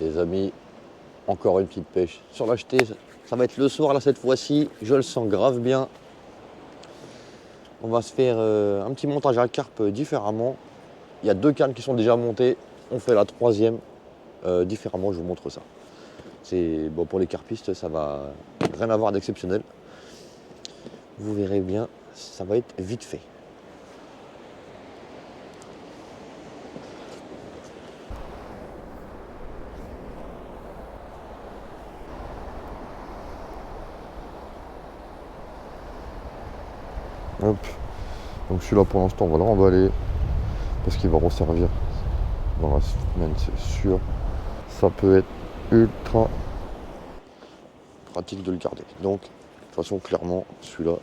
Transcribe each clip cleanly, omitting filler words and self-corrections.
Les amis, encore une petite pêche sur la jetée. Ça va être le soir là cette fois-ci. Je le sens grave bien. On va se faire un petit montage à carpe différemment. Il y a 2 cannes qui sont déjà montées. On fait la 3e différemment. Je vous montre ça. C'est bon pour les carpistes, ça va rien avoir d'exceptionnel. Vous verrez bien, ça va être vite fait. Hop. Donc celui-là pour l'instant on va le remballer parce qu'il va resservir dans la semaine, c'est sûr. Ça peut être ultra pratique de le garder. Donc de toute façon clairement celui-là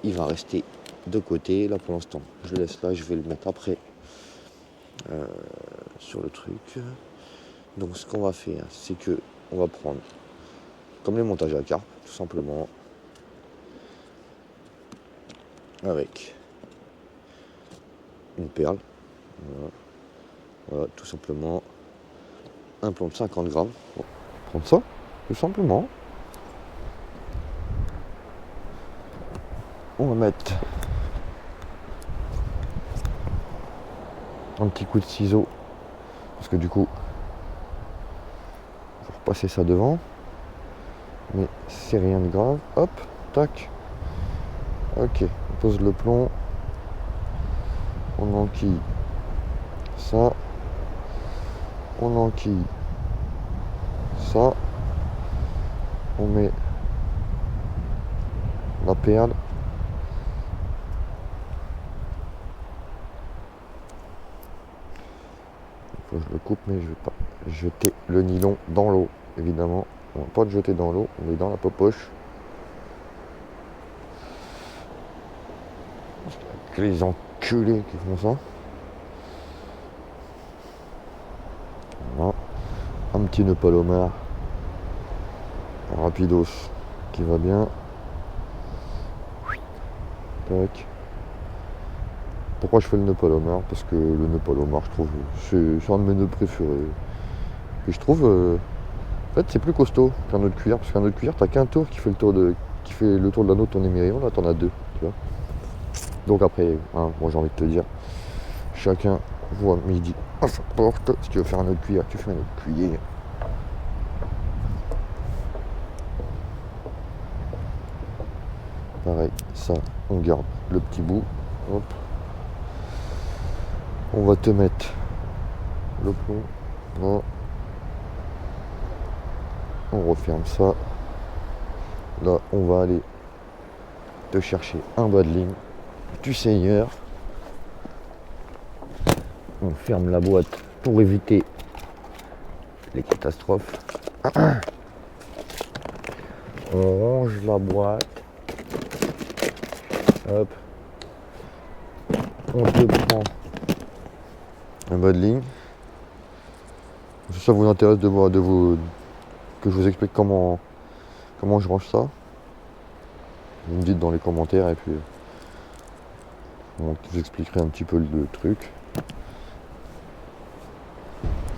il va rester de côté. Là pour l'instant je le laisse là, je vais le mettre après sur le truc. Donc ce qu'on va faire c'est que on va prendre comme les montages à carpe tout simplement avec une perle. Voilà, tout simplement un plomb de 50 grammes. Bon, prendre ça, tout simplement. On va mettre un petit coup de ciseau, parce que du coup, il faut repasser ça devant. Mais c'est rien de grave. Hop, tac. Ok, on pose le plomb. On enquille ça. On enquille ça. On met la perle. Faut que je le coupe, mais je vais pas jeter le nylon dans l'eau, évidemment. On va pas le jeter dans l'eau, on est dans la popoche. Que les enculés qui font ça. Voilà. Un petit nœud palomar rapidos qui va bien. Tac. Pourquoi je fais le nœud palomar? Parce que le nœud palomar, je trouve, c'est un de mes nœuds préférés. Et je trouve, en fait, c'est plus costaud qu'un nœud de cuir, parce qu'un nœud de cuir, t'as qu'un tour qui fait le tour de l'anneau de ton émerillon, là t'en as 2, tu vois. Donc après, hein, moi j'ai envie de te dire, chacun voit midi à sa porte. Si tu veux faire un nœud de cuir, tu fais un nœud de cuir. Pareil, ça, on garde le petit bout. Hop. On va te mettre le plomb. Là. On referme ça. Là, on va aller te chercher un bas de ligne du Seigneur. On ferme la boîte pour éviter les catastrophes. On range la boîte. Hop. On te prend un bas de ligne. Si ça vous intéresse que je vous explique comment je range ça, vous me dites dans les commentaires et puis je vous expliquerai un petit peu le truc.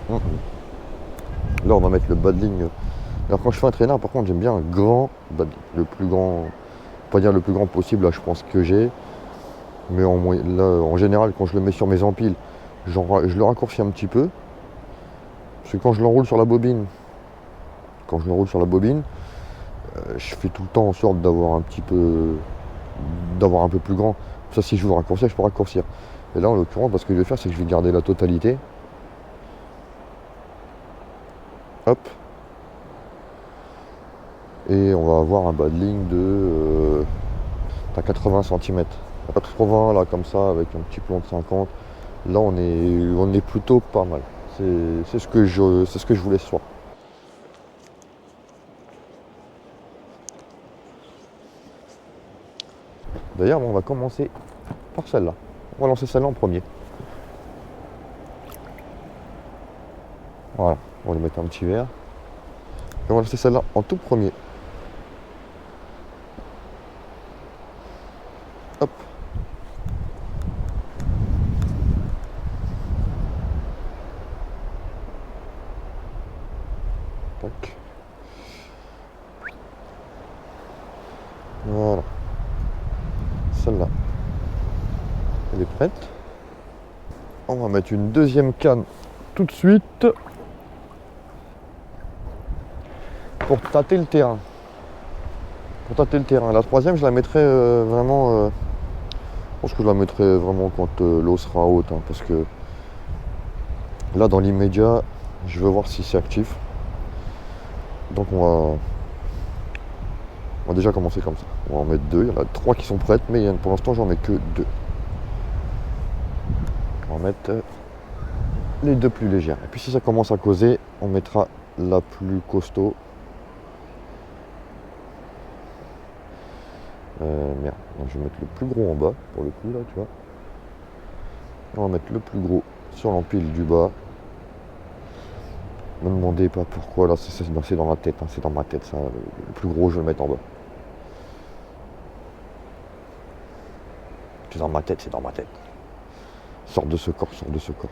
Là on va mettre le bas de ligne. Alors quand je fais un traînard par contre j'aime bien un grand bas de ligne. Le plus grand, pas dire le plus grand possible là je pense que j'ai. Mais en général quand je le mets sur mes empiles, je le raccourcis un petit peu. Parce que quand je l'enroule sur la bobine, je fais tout le temps en sorte d'avoir un peu plus grand. Ça si je veux raccourcir, je peux raccourcir. Et là en l'occurrence, ce que je vais faire, c'est que je vais garder la totalité. Hop. Et on va avoir un bas de ligne de 80 cm. 80 là comme ça avec un petit plomb de 50. Là on est plutôt pas mal. C'est ce que je voulais ce soir. D'ailleurs on va commencer par celle-là. On va lancer celle-là en premier. Voilà, on va lui mettre un petit verre. Et on va lancer celle-là en tout premier. Hop. Tac. Voilà. Celle-là, elle est prête. On va mettre une deuxième canne tout de suite pour tâter le terrain. La troisième, je la mettrai vraiment. Je pense que je la mettrai vraiment quand l'eau sera haute, hein, parce que là, dans l'immédiat, je veux voir si c'est actif. Donc on va déjà commencer comme ça. On va en mettre 2. Il y en a 3 qui sont prêtes, mais pour l'instant, j'en mets que 2. On va mettre les 2 plus légères. Et puis si ça commence à causer, on mettra la plus costaud. Merde, donc je vais mettre le plus gros en bas pour le coup là, tu vois. On va mettre le plus gros sur l'empile du bas. Ne me demandez pas pourquoi là, c'est dans la tête, hein, c'est dans ma tête ça. Le plus gros, je vais le mettre en bas. C'est dans ma tête, c'est dans ma tête. Sors de ce corps, sors de ce corps.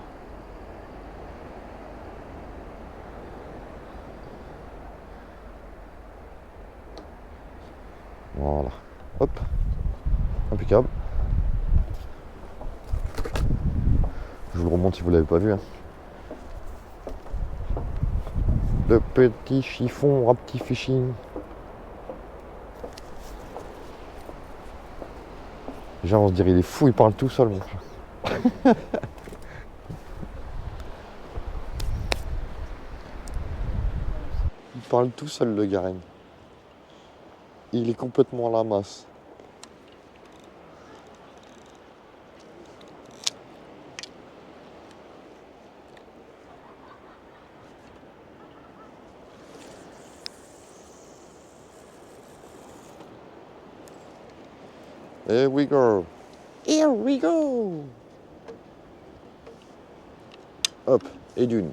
Voilà. Hop. Impeccable. Je vous le remonte si vous ne l'avez pas vu. Hein. Le petit chiffon Rapti Fishing. Déjà on se dirait il est fou, il parle tout seul mon frère. Il parle tout seul le Garenne. Il est complètement à la masse. Here we go. Here we go. Hop, et d'une.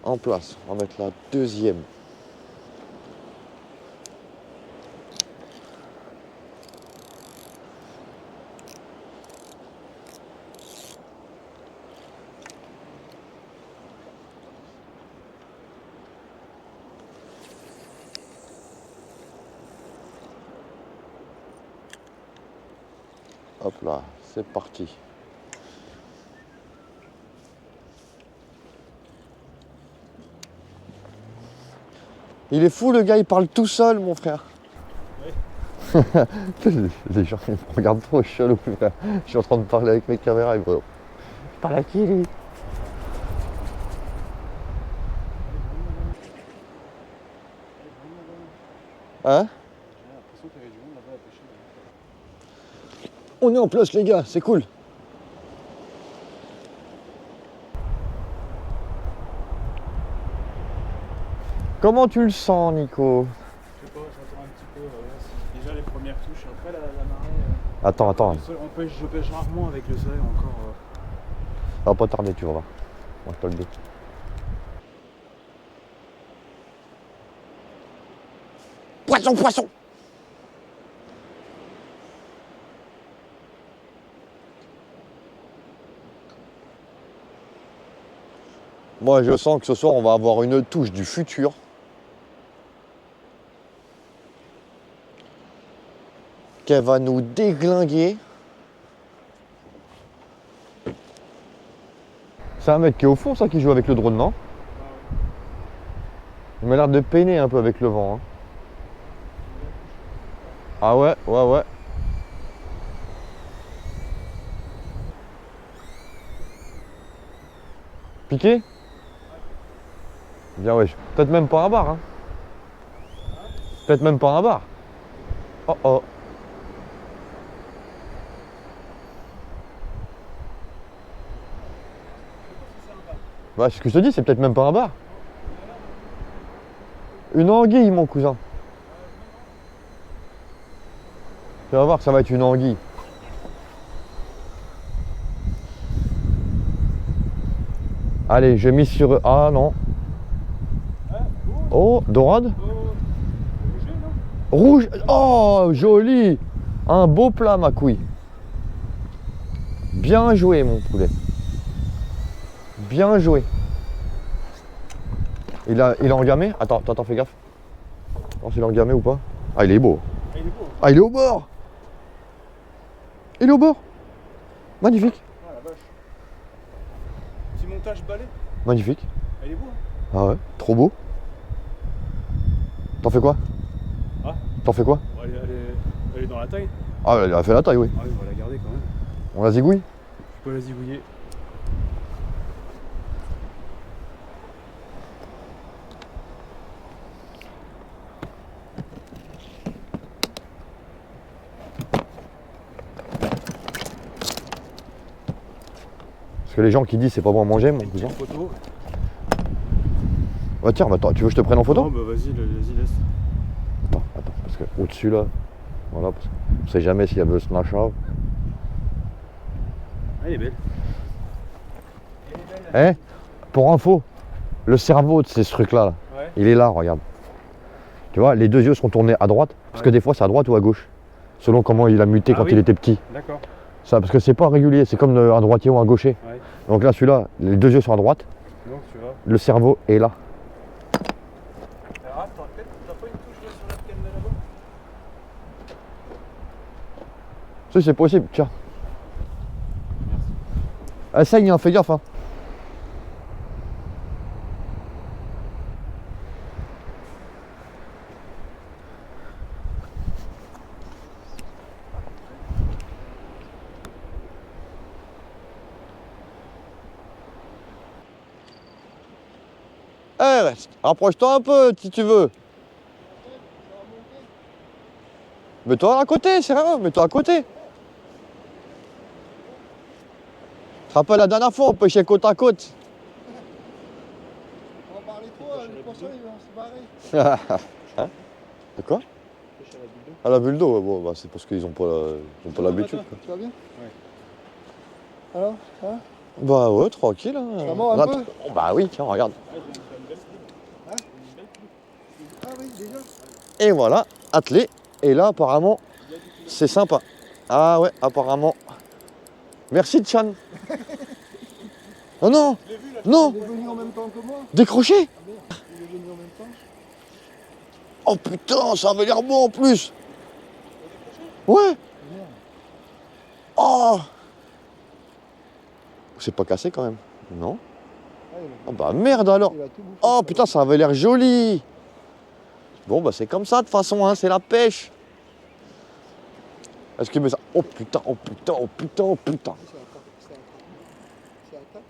En place. On va mettre la deuxième. Hop là, c'est parti. Il est fou le gars, il parle tout seul mon frère. Oui. Les gens ils me regardent trop chelou frère. Je suis en train de parler avec mes caméras, ils me parle à qui lui? Hein? On est en place les gars, c'est cool. Comment tu le sens Nico? Je sais pas, j'attends un petit peu. Déjà les premières touches, après la marée. Attends. Je pêche rarement avec le soleil encore. Ça va pas tarder, tu vas voir. Moi je te le dis. Poisson. Moi je sens que ce soir on va avoir une touche du futur. Qu'elle va nous déglinguer. C'est un mec qui est au fond ça qui joue avec le drone, non? Il m'a l'air de peiner un peu avec le vent. Hein. Ah ouais. Piqué? Bien ouais. Peut-être même pas un bar. Hein. Peut-être même pas un bar. Oh. Bah, ce que je te dis, c'est peut-être même pas un bar. Une anguille, mon cousin. Tu vas voir que ça va être une anguille. Allez, je mise sur... Ah non. Oh, dorade. Rouge. Oh, joli. Un beau plat, ma couille. Bien joué, mon poulet. Bien joué. Il est engamé? Attends, fais gaffe. Non, s'il est engamé ou pas? Ah, il est beau. Ah, il est beau. Ah, il est au bord. Il est au bord. Magnifique. Ah la vache. Petit montage balai. Magnifique. Ah, il est beau. Hein. Ah ouais, trop beau. T'en fais quoi? Ah, T'en fais quoi? bon, elle est dans la taille. Ah, elle a fait la taille, oui. Ah oui, on va la garder quand même. On la zigouille? Je peux la zigouiller. Parce que les gens qui disent c'est pas bon à manger, mon Une cousin. petite photo. Ouais, tiens, bah, attends, tu veux que je te prenne en photo? Non, bah vas-y, laisse. Attends, parce que au-dessus là, voilà, parce qu'on sait jamais s'il y a le snapchat. Ah, elle est belle. Eh, pour info, le cerveau de ces trucs-là, là, Ouais. il est là, regarde. Tu vois, les deux yeux sont tournés à droite, parce que Ouais. des fois c'est à droite ou à gauche, selon comment il a muté Ah quand oui. il était petit. D'accord. Ça, parce que c'est pas régulier, c'est comme un droitier ou un gaucher. Ouais. Donc là, celui-là, les deux yeux sont à droite, Donc tu vois. le cerveau est là. Alors, t'as pas une touche là sur la canne là-bas? Si, c'est possible, tiens. Essaye, hein, fais gaffe. Hein. Eh, rapproche-toi un peu si tu veux. Mets-toi à côté, c'est rien, mets-toi à côté. Tu te rappelles la dernière fois, on pêchait côte à côte. On va parler trop, les poissons ils vont se barrer. Hein? De quoi? Pêche à la bulle d'eau. À la bulle d'eau, ouais, bon, bah, c'est parce qu'ils ont pas l'habitude. quoi. Tu vas bien? Ouais. Alors, hein? Bah ouais, tranquille. Hein. Ça mord un peu? Oh, bah oui, tiens, regarde. Ah, j'ai une belle plume. Hein? Une belle plume. Ah oui, déjà? Et voilà, attelé. Et là, apparemment, c'est sympa. Ah ouais, apparemment. Merci, Tchan. Oh non, non, Il est venu en même temps que moi. décroché. Ah merde, il est venu en même temps. Oh putain, ça avait l'air bon en plus. Ouais. Merde. Oh. C'est pas cassé quand même. Non. Ah, Oh bah merde alors. il a tout bouffé. Oh putain, ça avait l'air joli. Bon bah c'est comme ça de toute façon, hein, c'est la pêche. Est-ce qu'il met ça? Oh putain, oh putain, oh putain, oh putain. C'est à table.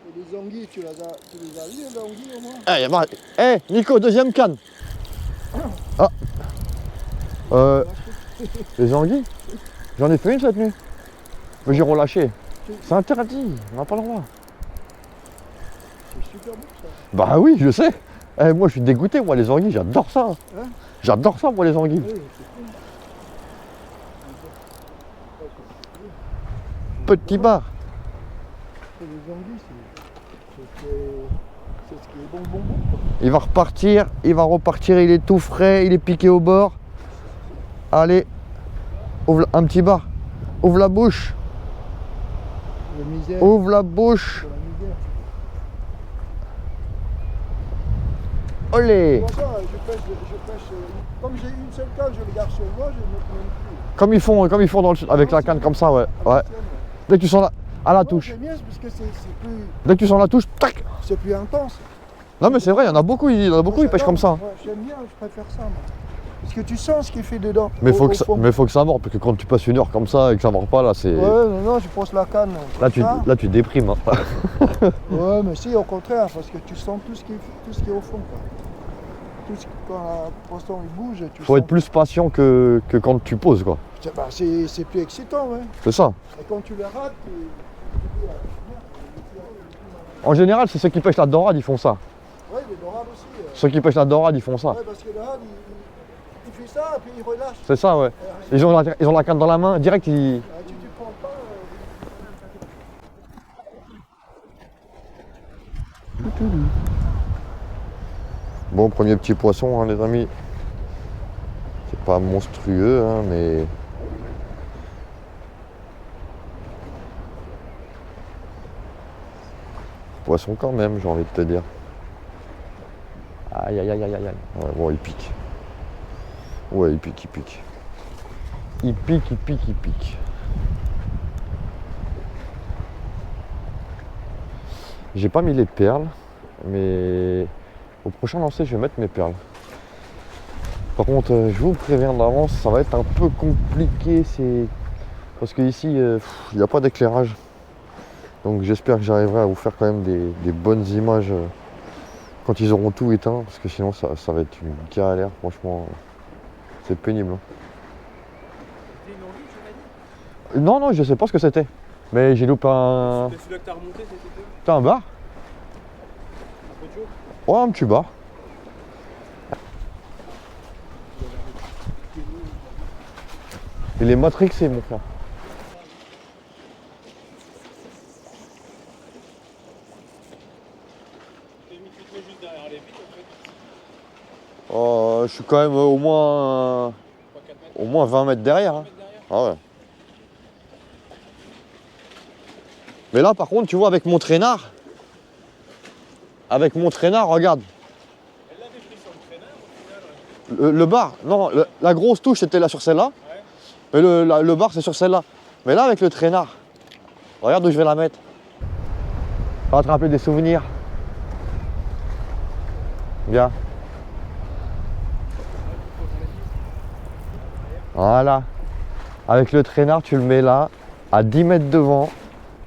Et les anguilles, tu les as vues, les anguilles au moins? Nico, deuxième canne. Ah. Les anguilles? J'en ai fait une cette nuit. Mais j'ai relâché. C'est interdit, on n'a pas le droit. C'est super bon ça. Bah oui, je sais. Moi je suis dégoûté, moi les anguilles, j'adore ça. Hein? J'adore ça, moi les anguilles. Oui, c'est cool. Petit bar. Et les anguilles, c'est ce qui est bon. Quoi. Il va repartir, il est tout frais, il est piqué au bord. Allez, ouvre un petit bar. Ouvre la bouche. La misère. Ouvre la bouche. C'est la misère. Olé. Pour ça, je pêche. Comme j'ai une seule canne, je le garde sur moi, je ne me prends plus. Comme ils font avec la canne comme ça, ouais. Ouais. Dès que tu sens à la touche. J'aime bien parce que c'est plus, Dès que tu sens la touche, tac. c'est plus intense. Non mais c'est vrai, il y en a beaucoup, ils pêchent comme ça. Ouais, j'aime bien, je préfère ça moi. Parce que tu sens ce qu'il fait dedans. Mais faut au que ça, fond. mais faut que ça morde, parce que quand tu passes une heure comme ça et que ça mord pas, là c'est. Ouais, non, je pose la canne. Là comme ça. tu déprimes. Hein. Ouais, mais si, au contraire, parce que tu sens tout ce qui est au fond. Quoi. Quand un poisson il bouge, tu Faut sens. être plus patient que quand tu poses quoi. C'est plus excitant, ouais. C'est ça. Et quand tu le rates, En général, c'est ceux qui pêchent la dorade, ils font ça. ouais, les dorades aussi. Ceux qui pêchent la dorade, ils font ça. Ouais, parce que le rade, il fait ça et puis il relâche. C'est ça, ouais. Ils ont la canne dans la main, direct, ils. Tu prends pas. Bon, premier petit poisson, hein, les amis. C'est pas monstrueux, hein, mais. poisson quand même, j'ai envie de te dire. Aïe aïe aïe aïe aïe. Ouais, bon, il pique. Ouais, il pique, il pique. Il pique, il pique, il pique. J'ai pas mis les perles, mais au prochain lancer, je vais mettre mes perles. Par contre, je vous préviens d'avance, ça va être un peu compliqué, parce qu'ici, il n'y a pas d'éclairage. Donc j'espère que j'arriverai à vous faire quand même des bonnes images quand ils auront tout éteint, parce que sinon ça va être une galère, franchement. C'est pénible. C'était une envie, tu m'as dit? Non, non, je sais pas ce que c'était. Mais j'ai loupé un... C'était celui-là que t'as remonté, c'était quoi? T'as un bar? Un peu de chaud? Ouais, un petit bar. Il est matrixé, mon frère. Tu te mets juste derrière les vitres en fait. Je suis quand même au moins 3-4 mètres. 20 mètres derrière. Hein. Mètres derrière. Ah ouais. Mais là, par contre, tu vois, avec mon traînard, regarde. Elle l'avait pris sur le traîneur au final. Le bar, non, la grosse touche c'était là sur celle-là. Ouais. Mais le bar c'est sur celle-là. Mais là avec le traînard, regarde où je vais la mettre. Ça va te rappeler des souvenirs. Bien. Voilà. Avec le traînard, tu le mets là, à 10 mètres devant,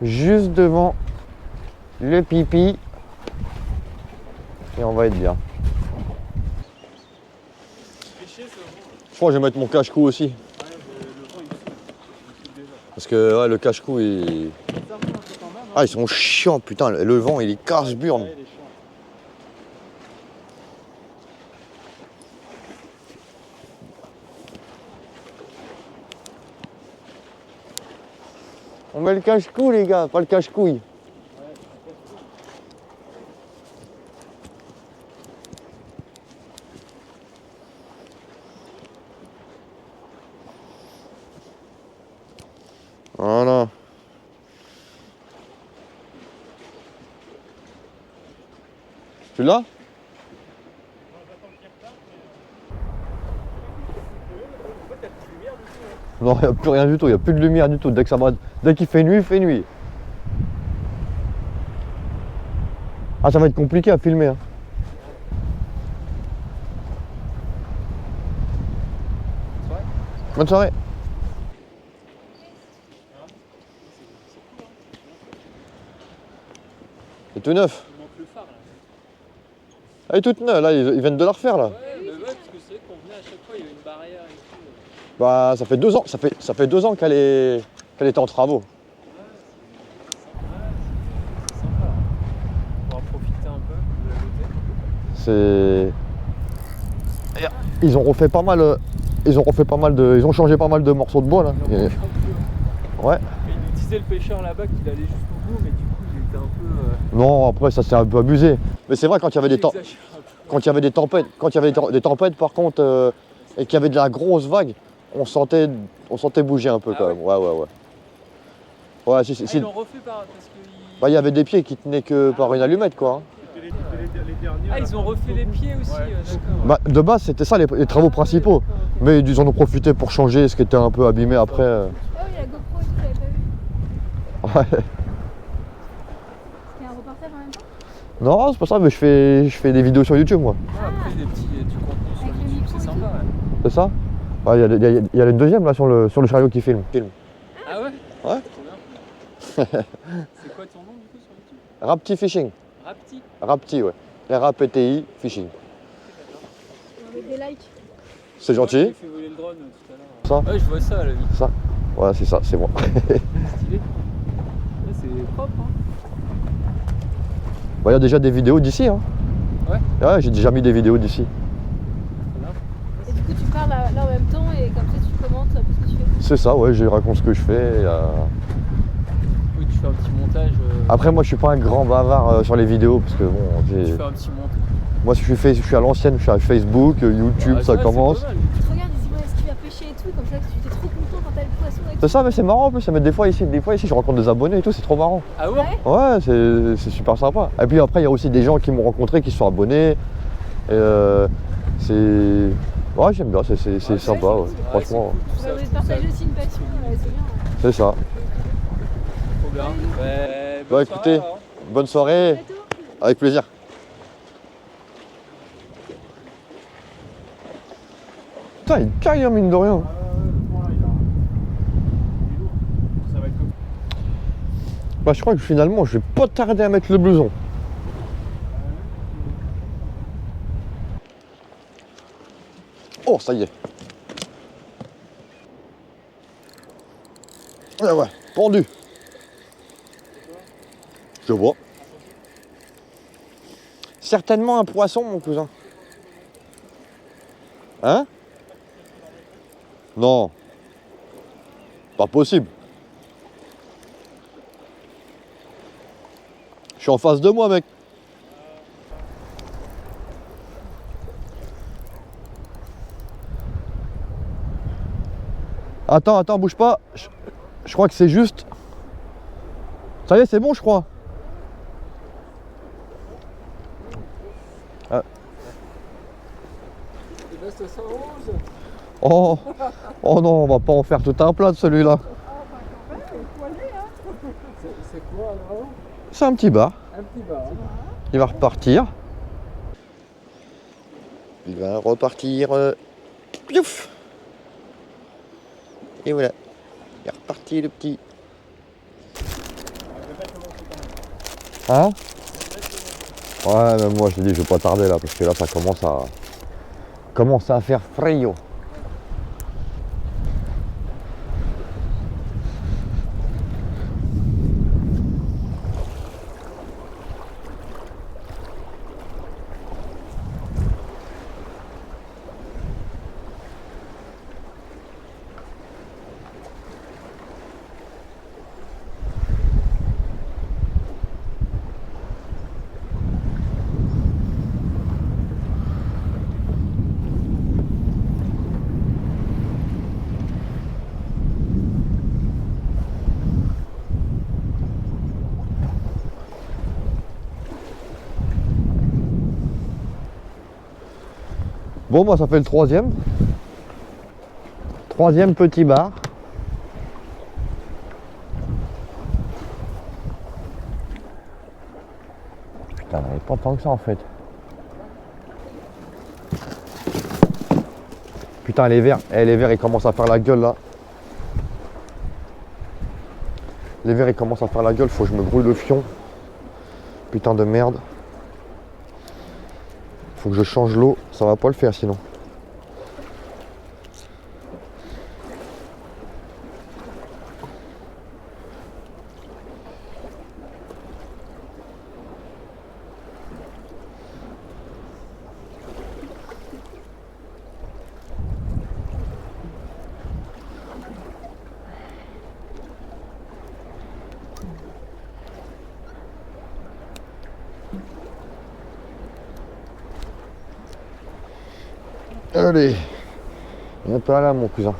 juste devant le pipi. Et on va être bien. Pêcher, c'est vraiment. Je crois que je vais mettre mon cache-cou aussi. Ouais, le vent il souffle déjà. Parce que ouais, le cache-cou, il... Ça remonte un peu quand même. Ah, ils sont chiants, putain. Le vent, il est casse-burne. Ouais, il est chiant. On met le cache-cou, les gars, pas le cache-couille. Voilà. Tu l'as? Non, il n'y a plus rien du tout, il n'y a plus de lumière du tout. Dès qu'il fait nuit, il fait nuit. Ah, ça va être compliqué à filmer. Hein. Bonne soirée. C'est tout neuf. Il manque le phare là. Elle est toute neuve, là, ils viennent de la refaire là. Ouais, mais ouais, parce que c'est vrai qu'on venait à chaque fois, il y avait une barrière et tout. Bah, ça fait 2 ans, ça fait 2 ans qu'elle était en travaux. C'est sympa. On va en profiter un peu de la beauté. C'est... Ils ont refait pas mal, ils ont changé pas mal de morceaux de bois là. Et- Ouais. Et il nous disait le pêcheur là-bas qu'il allait jusqu'au bout, mais du coup il était un peu. Non, après ça c'est un peu abusé. Mais c'est vrai quand il y avait Il exagère un peu. quand il y avait des tempêtes, par contre, et qu'il y avait de la grosse vague, on sentait bouger un peu Ah quand ouais même. Ouais. Ouais, si. Ils l'ont refait parce que. Bah, il y avait des pieds qui tenaient que par une allumette quoi. Hein. Ah, ils ont refait les pieds aussi, d'accord. Bah, de base c'était ça les travaux principaux. Mais ils en ont profité pour changer ce qui était un peu abîmé après. Ah oui, la GoPro et tout, j'avais pas vu. Ouais. C'était un reportage en même temps Non, c'est pas ça, mais je fais des vidéos sur YouTube moi. Ah, après des petits du contenu sur Avec le YouTube, micro c'est et sympa. Ouais. C'est ça? Ouais, il y a une deuxième là sur le chariot qui filme. Ah ouais? Ouais. Trop bien. C'est quoi ton nom du coup sur YouTube? Rapti Fishing. Rapti? Rapti, ouais. R-A-P-T-I Fishing. Avec des likes. C'est J'ai gentil. fait voler le drone tout à l'heure. Ça? Ouais, je vois ça, la vie. Ça? Ouais, c'est ça, c'est moi. Stylé. Ouais, c'est propre, hein. Bah, il y a déjà des vidéos d'ici. Hein. Ouais. Ouais, j'ai déjà mis des vidéos d'ici. Très bien. Et du coup, tu parles là en même temps et comme ça, tu commentes un peu ce que tu fais. C'est ça, ouais, je raconte ce que je fais. Oui, tu fais un petit montage. Après, moi, je suis pas un grand bavard sur les vidéos parce que bon, Tu fais un petit montage. moi, je suis à l'ancienne, je suis à Facebook, YouTube, Ah, ça commence. c'est pas mal. Tu te regardes, tu te dis, ouais, est-ce qu'il va pêcher et tout, comme ça, tu es trop content quand t'as le poisson et C'est ça, mais c'est marrant en plus. Des fois ici, je rencontre des abonnés et tout, c'est trop marrant. Ah ouais? Ouais, c'est super sympa. Et puis après, il y a aussi des gens qui m'ont rencontré qui sont abonnés. Et c'est. Ouais, j'aime bien, c'est sympa, ouais. Franchement. Vous partagez aussi une passion, c'est bien. C'est ça. Trop bien. Ouais, Bah écoutez, bonne soirée. Avec plaisir. Putain, il caille, hein, mine de rien. Ça va être comme Bah, je crois que finalement, je vais pas tarder à mettre le blouson. Oh, ça y est. Ouais, ouais, pendu. Je vois. Certainement un poisson, mon cousin. Hein? Non. Pas possible. Je suis en face de moi, mec. Attends, bouge pas. Je crois que c'est juste. Ça y est, c'est bon, je crois. Ah. Il reste 111. Oh. Oh non, on va pas en faire tout un plat de celui-là. C'est quoi alors? C'est un petit bar. Un petit bar. Il va repartir. Il va repartir. Piouf. Et voilà. Il est reparti le petit. Hein? Ouais, même moi je l'ai dit, je vais pas tarder là, parce que là ça commence à faire frio. Bon, bah ça fait le troisième. Troisième petit bar. Putain, il n'y avait pas tant que ça en fait. Putain, les verts, les verts ils commencent à faire la gueule là. Les verts ils commencent à faire la gueule, faut que je me grouille le fion. Putain de merde. Faut que je change l'eau, ça va pas le faire sinon. Allez, viens pas là mon cousin.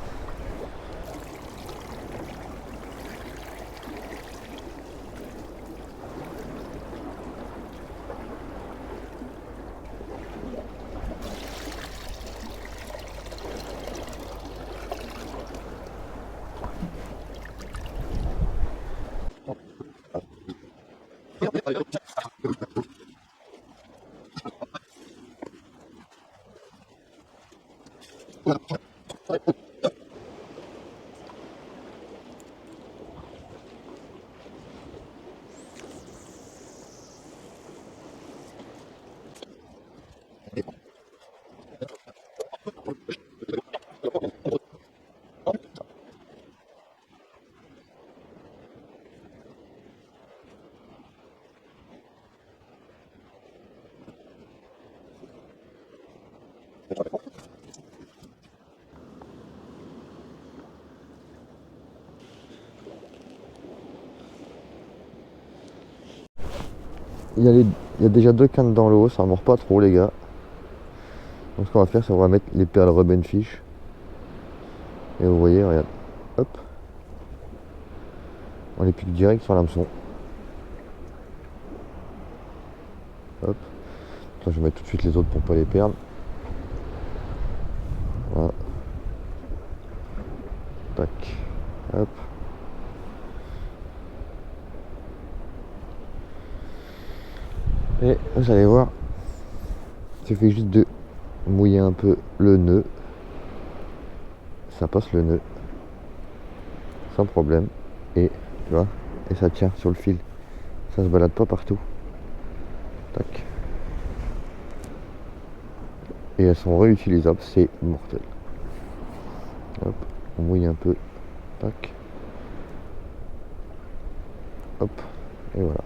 Il y a déjà 2 cannes dans l'eau, ça mord pas trop les gars. Donc ce qu'on va faire, c'est qu'on va mettre les perles Rubben Fish. Et vous voyez, regarde, hop, On les pique direct sur l'hameçon. Hop. Attends, je vais mettre tout de suite les autres pour pas les perdre. Voilà. Tac. Hop. Et vous allez voir, il suffit juste de mouiller un peu le nœud. Ça passe le nœud. Sans problème. Et tu vois, et ça tient sur le fil. Ça se balade pas partout. Tac. Et elles sont réutilisables, c'est mortel. Hop, on mouille un peu. Tac. Hop. Et voilà.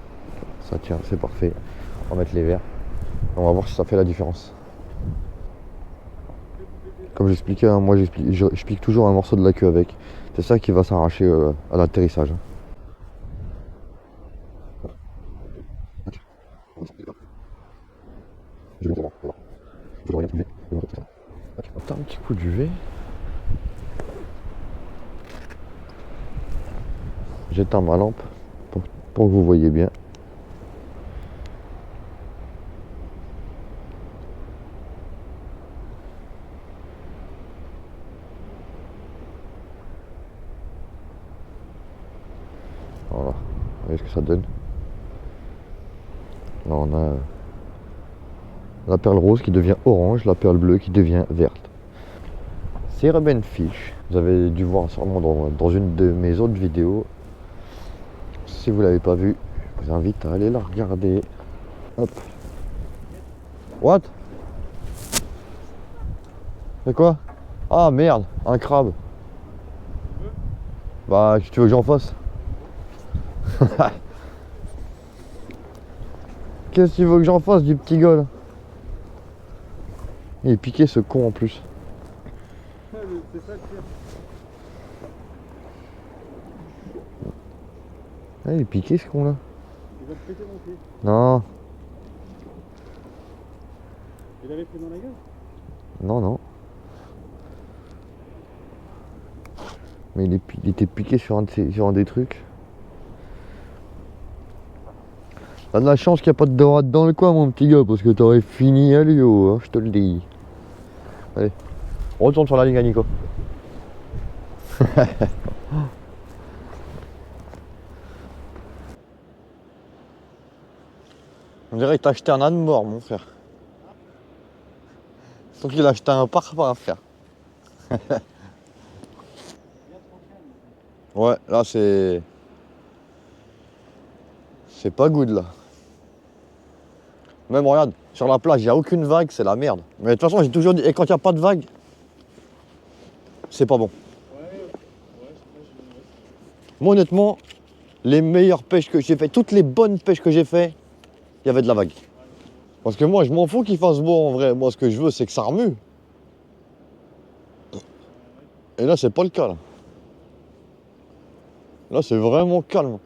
Ça tient, c'est parfait. On va mettre les verres. On va voir si ça fait la différence. Comme j'expliquais, hein, moi je pique toujours un morceau de la queue avec. C'est ça qui va s'arracher à l'atterrissage. Attends un petit coup d'UV. J'éteins ma lampe pour que vous voyez bien. Voilà, vous voyez ce que ça donne. Là on a la perle rose qui devient orange, la perle bleue qui devient verte. C'est Ruben Fish. Vous avez dû voir sûrement dans une de mes autres vidéos. Si vous l'avez pas vu, je vous invite à aller la regarder. Hop. What? C'est quoi? Ah merde, un crabe. Bah, qu'est-ce que tu veux que j'en fasse? Qu'est-ce que tu veux que j'en fasse du petit gars là? Il est piqué ce con en plus. C'est ça le pire. Ah, il est piqué ce con là. Il va te péter mon pied. Non, Il avait pris dans la gueule. non, non. Mais il était piqué sur un des trucs. T'as de la chance qu'il n'y a pas de dorade dans le coin mon petit gars, parce que t'aurais fini à l'eau, hein, je te le dis. Allez, on retourne sur la ligne à Nico. On dirait que t'as acheté un âne mort mon frère. Sauf qu'il a acheté un parpaing à faire. Ouais, là c'est pas good là. Même regarde, sur la plage, il n'y a aucune vague, c'est la merde. Mais de toute façon, j'ai toujours dit, et quand il n'y a pas de vague, c'est pas bon. Moi honnêtement, les meilleures pêches que j'ai fait, toutes les bonnes pêches que j'ai fait, il y avait de la vague. Parce que moi, je m'en fous qu'il fasse beau en vrai. Moi, ce que je veux, c'est que ça remue. Et là, c'est pas le cas là. Là, c'est vraiment calme.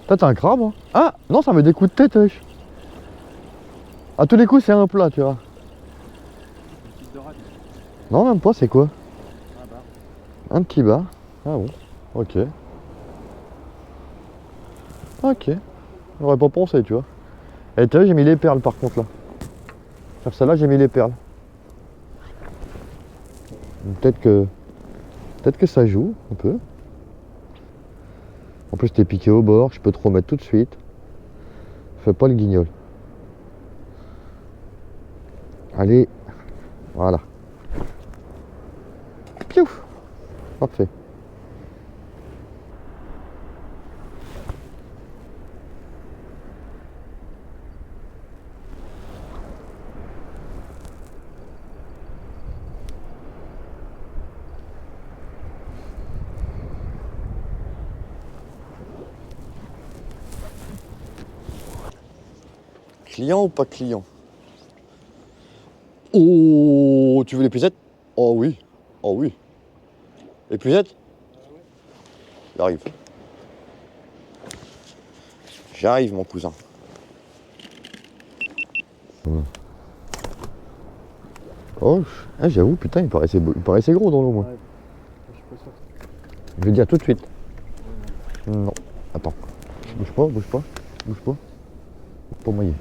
T'as un crabe hein? Ah non, ça met des coups de tête wesh. À tous les coups c'est un plat tu vois. Une petite dorade. Non même pas, c'est quoi? Un bar. Un petit bar. Ah bon, ok. Ok. J'aurais pas pensé tu vois. Et t'as vu j'ai mis les perles par contre là. Sur celle-là j'ai mis les perles. Peut-être que ça joue un peu. En plus t'es piqué au bord, je peux te remettre tout de suite. Fais pas le guignol. Allez, voilà. Piouf. Parfait. Client ou pas client? Oh, tu veux l'épuisette? Oh oui, oh oui. Épuisette? J'arrive. J'arrive mon cousin. Oh, j'avoue, putain, il paraissait gros dans l'eau, moi. Ouais. Je suis pas sûr. Je vais dire tout de suite. Non. Attends. Bouge pas, bouge pas. Bouge pas. Pas moyen.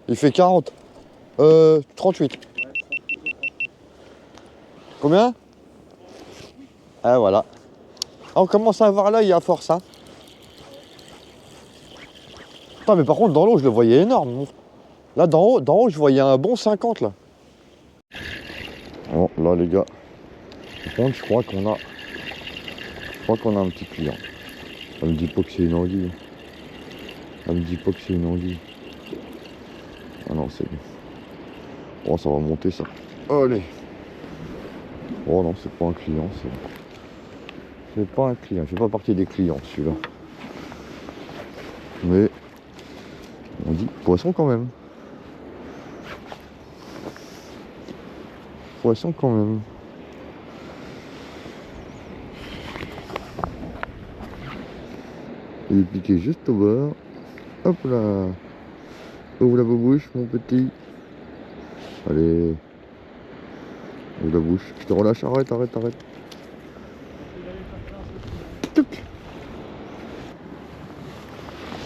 Il fait 40. 38. Combien? Ah voilà. Ah, on commence à voir l'œil à force, hein. Putain, mais par contre, dans l'eau, je le voyais énorme. Là, d'en haut, je voyais un bon 50, là. Bon, là, les gars. Par contre, je crois qu'on a un petit client. Elle me dit pas que c'est une anguille. Elle me dit pas que c'est une anguille. Ah non, c'est bon. Oh, ça va monter, ça. Allez. Oh non, c'est pas un client, c'est pas un client. Je fais pas partie des clients, celui-là. Mais on dit poisson quand même. Poisson quand même. Il est piqué juste au bord. Hop là. Ouvre la bouche, mon petit. Allez. Ouvre la bouche. Je te relâche. Arrête. Tuc.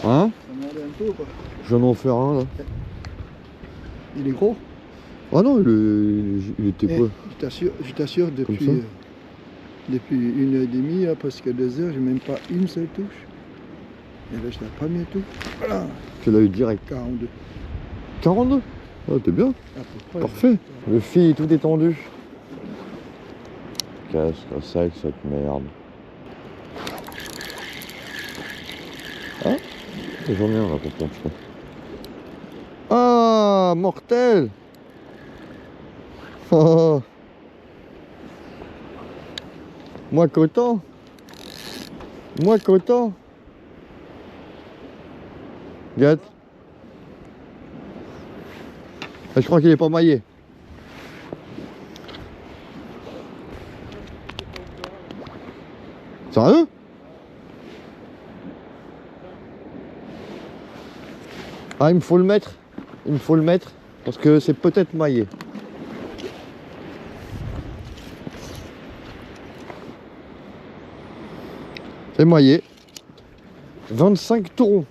Hein? Ça m'a allé un peu ou pas? Je viens d'en faire un là. Il est gros. Ah non, il était Eh, quoi? je t'assure, depuis, ça depuis 1h30, là, presque 2 heures, j'ai même pas une seule touche. Et là, je la première touche. Voilà. Tu l'as eu direct. 42. 42? Ah, t'es bien. À peu près. Parfait. Le fille tout étendu. Qu'est-ce que c'est que cette merde? Ah, j'en ai un là pour toi, je crois. Ah, mortel. Oh. Moi qu'autant. Gâte. Je crois qu'il est pas maillé. Sérieux? Ah, il me faut le mettre. Parce que c'est peut-être maillé. C'est maillé. 25 tourons.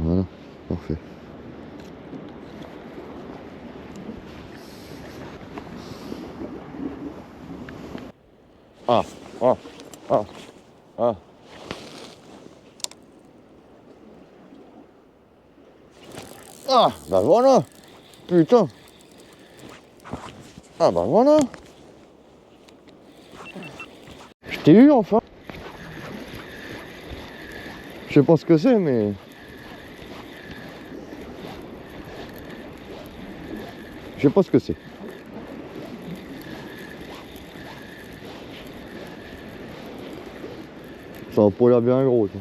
Voilà, parfait. Ah. Ah, bah voilà. Putain. Ah bah voilà. Je t'ai eu enfin. Je sais pas ce que c'est, mais... Je sais pas ce que c'est. Ça a pas l'air bien gros, ça.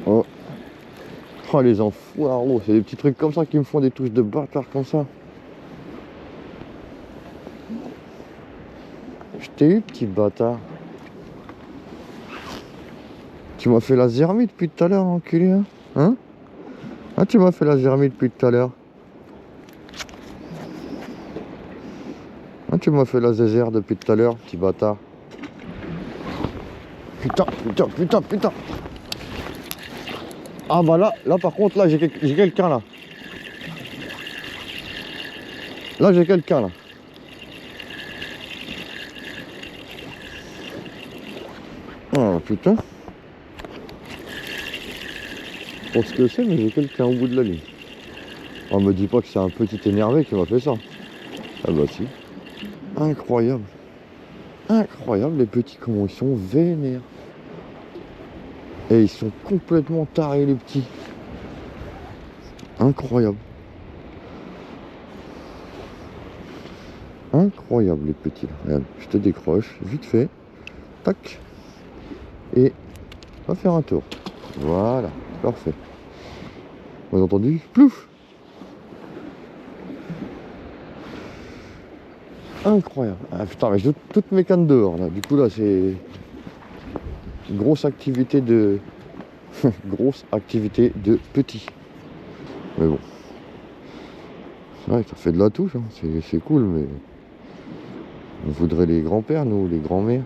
Oh. Oh, les enfoirés, c'est des petits trucs comme ça qui me font des touches de bâtard comme ça. Je t'ai eu, petit bâtard. Tu m'as fait la zermie depuis tout à l'heure, enculé, hein? Ah, tu m'as fait la zermie depuis tout à l'heure. Ah, tu m'as fait la zézère depuis tout à l'heure, petit bâtard. Putain. Ah bah là par contre, là j'ai quelqu'un là. Là j'ai quelqu'un là. Oh putain. Je sais pas ce que c'est, mais j'ai quelqu'un au bout de la ligne. On me dit pas que c'est un petit énervé qui m'a fait ça. Ah bah si. Incroyable. Incroyable les petits, comment ils sont vénères. Et ils sont complètement tarés les petits. Incroyable. Incroyable les petits là. Regarde, je te décroche, vite fait. Tac. Et on va faire un tour. Voilà, parfait. Vous avez entendu? Plouf. incroyable. Ah putain, mais j'ai toutes mes cannes dehors là. Du coup là c'est une grosse activité de grosse activité de petit. Mais bon. C'est vrai que ça fait de la touche, hein. C'est cool, mais on voudrait les grands-pères, nous, les grands-mères.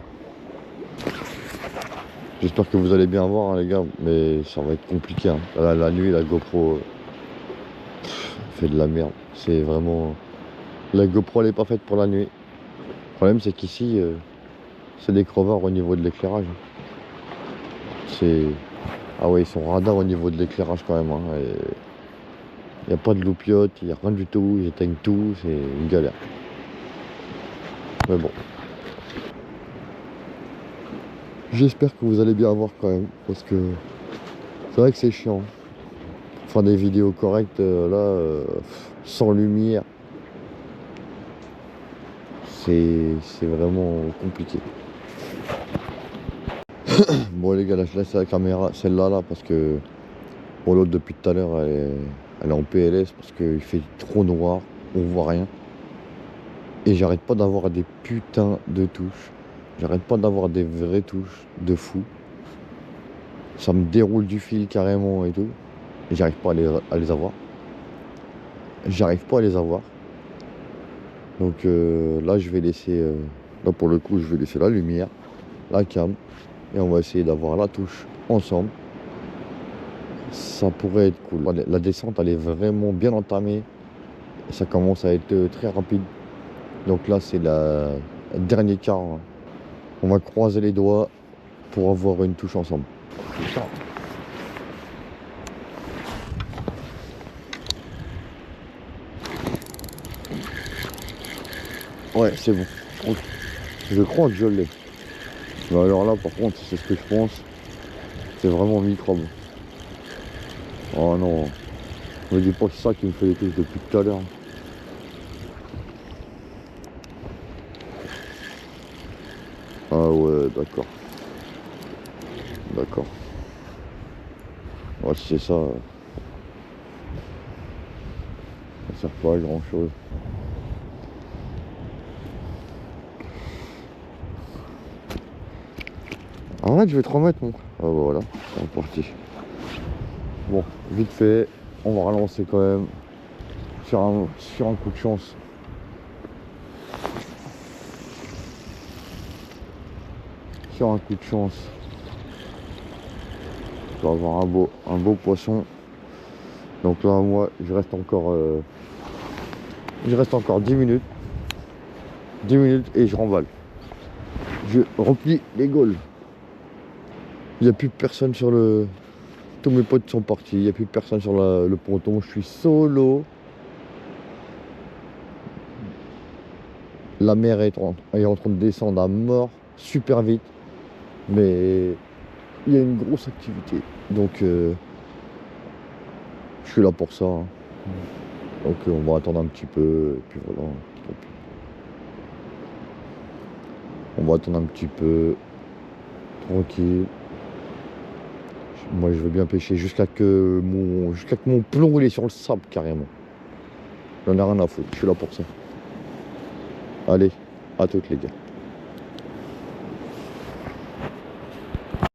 J'espère que vous allez bien voir, hein, les gars, mais ça va être compliqué. Hein. La nuit, la GoPro fait de la merde. C'est vraiment... La GoPro, elle est pas faite pour la nuit. Le problème, c'est qu'ici, c'est des crevards au niveau de l'éclairage. C'est... Ah ouais, ils sont radars au niveau de l'éclairage quand même. Hein. Il n'y a pas de loupiote, il n'y a rien du tout, ils éteignent tout, c'est une galère. Mais bon. J'espère que vous allez bien voir quand même, parce que c'est vrai que c'est chiant. Faire des vidéos correctes, sans lumière, c'est vraiment compliqué. Bon les gars, là je laisse la caméra, celle-là là, parce que pour l'autre depuis tout à l'heure, elle est en PLS parce qu'il fait trop noir, on voit rien. Et j'arrête pas d'avoir des putains de touches. J'arrête pas d'avoir des vraies touches de fou. Ça me déroule du fil carrément et tout. Et j'arrive pas à les avoir. J'arrive pas à les avoir. Donc là je vais laisser... là pour le coup je vais laisser la lumière, la cam. Et on va essayer d'avoir la touche ensemble. Ça pourrait être cool. La descente elle est vraiment bien entamée. Et ça commence à être très rapide. Donc là c'est la dernier quart. Hein. On va croiser les doigts pour avoir une touche ensemble. Putain. Ouais, c'est bon. Je crois que je l'ai. Mais alors là, par contre, c'est ce que je pense. C'est vraiment microbe. Oh non. Ne me dis pas que c'est ça qui me fait les touches depuis tout à l'heure. Ah ouais, d'accord. D'accord. Ouais, si c'est ça. Ça sert pas à grand chose. Arrête, je vais te remettre mon. Ah bah voilà, c'est reparti. Bon, vite fait, on va relancer quand même sur un coup de chance. Sur un coup de chance. Je vais avoir un beau poisson. Donc là, moi, je reste encore 10 minutes. 10 minutes et je remballe. Je replie les gaules. Il n'y a plus personne sur le... Tous mes potes sont partis. Il n'y a plus personne sur le ponton. Je suis solo. La mer est en train de descendre à mort. Super vite. Mais il y a une grosse activité. Donc je suis là pour ça. Hein. Donc on va attendre un petit peu. Et puis voilà. On va attendre un petit peu. Tranquille. Moi je veux bien pêcher jusqu'à que mon plomb il est sur le sable carrément. J'en ai rien à foutre, je suis là pour ça. Allez, à toutes les gars.